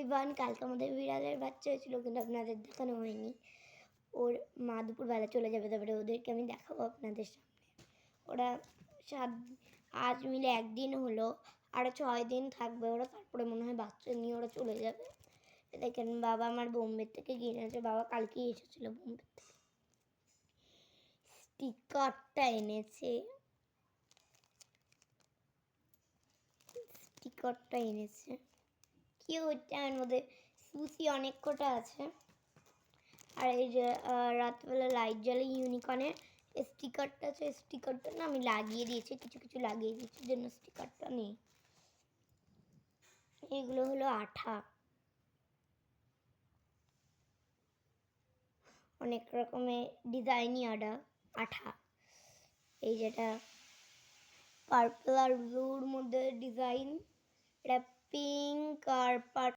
Everyone, কালকে আমাদের বিড়ালের বাচ্চা হয়েছিল কিন্তু আপনাদের দেখানো হয়নি। ওর মা দুপুরবেলা চলে যাবে, তারপরে ওদেরকে আমি দেখাবো আপনাদের সামনে। ওরা আজ মিলে 1 দিন হলো, আরও 6 দিন থাকবে ওরা, তারপরে মনে হয় বাচ্চা নিয়ে ওরা চলে যাবে। দেখেন বাবা আমার বোম্বে থেকে কিনেছে, বাবা কালকেই এসেছিল বোম্বে থেকে। স্টিকারটা এনেছে, কিউট। এর মধ্যে সুসি অনেক কটা আছে। আর এই যে রাতবেলা লাইট জ্বলে ইউনিকর্নের স্টিকারটা আছে, স্টিকারটা না আমি লাগিয়ে দিয়েছি, কিছু কিছু লাগিয়ে দিয়েছি, জন্য স্টিকারটা নেই। এগুলো হলো আঠা, অনেক রকমের ডিজাইনই আঠা। এই যেটা পার্পল আর ব্লুর মধ্যে ডিজাইন, এটা পিঙ্ক আর